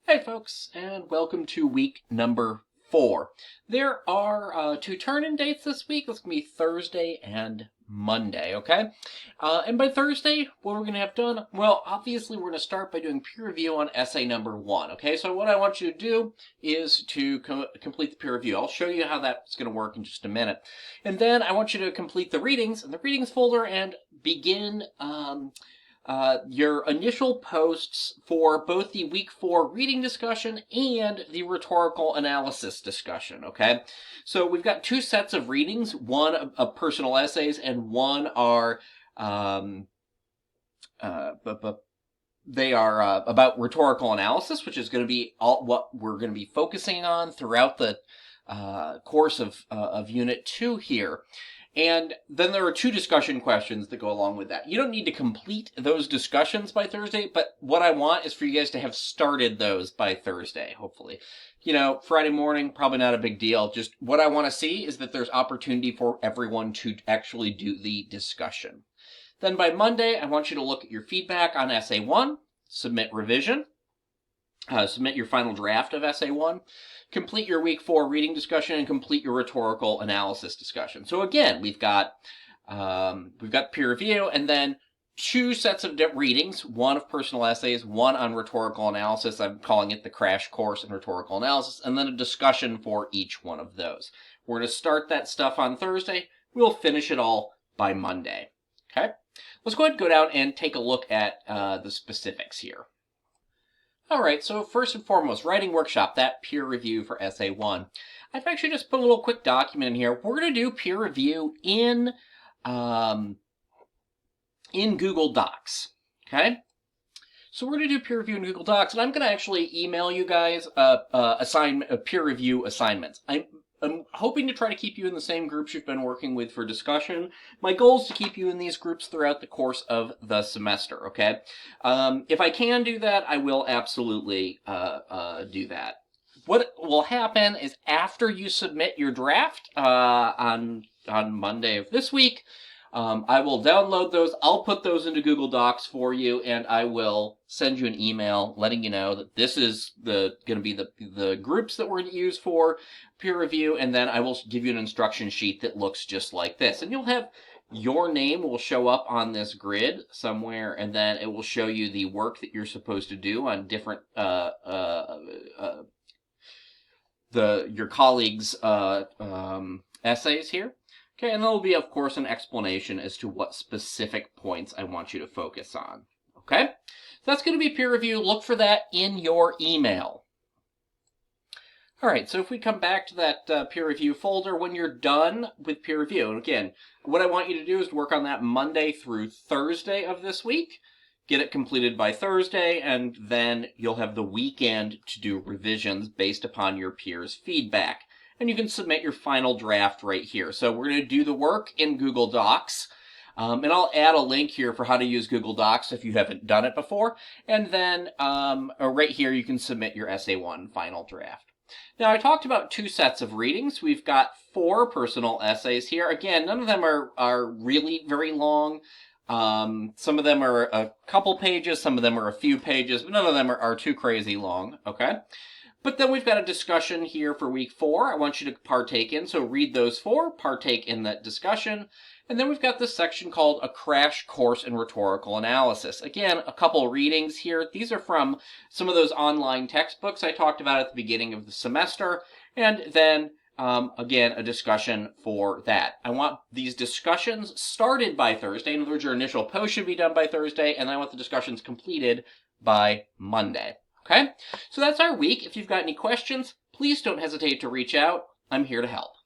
Hey folks, and welcome to week number 4. There are two turn-in dates this week. It's going to be Thursday and Monday, okay? And by Thursday, what we're going to have done, well, obviously we're going to start by doing peer review on essay number 1, okay? So what I want you to do is to complete the peer review. I'll show you how that's going to work in just a minute. And then I want you to complete the readings in the readings folder and begin your initial posts for both the week 4 reading discussion and the rhetorical analysis discussion, okay? So we've got two sets of readings, one of personal essays and one are, they are about rhetorical analysis, which is going to be all what we're going to be focusing on throughout the course of Unit 2 here. And then there are two discussion questions that go along with that. You don't need to complete those discussions by Thursday, but what I want is for you guys to have started those by Thursday, hopefully. You know, Friday morning, probably not a big deal. Just what I want to see is that there's opportunity for everyone to actually do the discussion. Then by Monday, I want you to look at your feedback on Essay 1, submit revision, submit your final draft of Essay 1, complete your week 4 reading discussion, and complete your rhetorical analysis discussion. So again, we've got peer review, and then two sets of readings, one of personal essays, one on rhetorical analysis. I'm calling it the crash course in rhetorical analysis, and then a discussion for each one of those. We're going to start that stuff on Thursday. We'll finish it all by Monday. Okay? Let's go ahead and go down and take a look at the specifics here. All right, so first and foremost, writing workshop, that peer review for Essay 1. I've actually just put a little quick document in here. We're going to do peer review in Google Docs, okay? So we're going to do peer review in Google Docs, and I'm going to actually email you guys peer review assignments. I'm hoping to try to keep you in the same groups you've been working with for discussion. My goal is to keep you in these groups throughout the course of the semester, okay? If I can do that, I will absolutely do that. What will happen is after you submit your draft on Monday of this week, I will download those. I'll put those into Google Docs for you, and I will send you an email letting you know that this is going to be the groups that we're going to use for peer review, and then I will give you an instruction sheet that looks just like this. And you'll have your name will show up on this grid somewhere, and then it will show you the work that you're supposed to do on different your colleagues' essays here. Okay, and there will be, of course, an explanation as to what specific points I want you to focus on. Okay? So that's going to be peer review. Look for that in your email. All right, so if we come back to that peer review folder, when you're done with peer review, and again, what I want you to do is work on that Monday through Thursday of this week, get it completed by Thursday, and then you'll have the weekend to do revisions based upon your peers' feedback. And you can submit your final draft right here. So we're going to do the work in Google Docs. And I'll add a link here for how to use Google Docs if you haven't done it before. And then right here, you can submit your Essay 1 final draft. Now, I talked about two sets of readings. We've got 4 personal essays here. Again, none of them are really very long. Some of them are a couple pages. Some of them are a few pages. But none of them are too crazy long, okay? But then we've got a discussion here for week 4 I want you to partake in. So read those 4, partake in that discussion. And then we've got this section called A Crash Course in Rhetorical Analysis. Again, a couple readings here. These are from some of those online textbooks I talked about at the beginning of the semester. And then, again, a discussion for that. I want these discussions started by Thursday. In other words, your initial post should be done by Thursday. And I want the discussions completed by Monday. Okay, so that's our week. If you've got any questions, please don't hesitate to reach out. I'm here to help.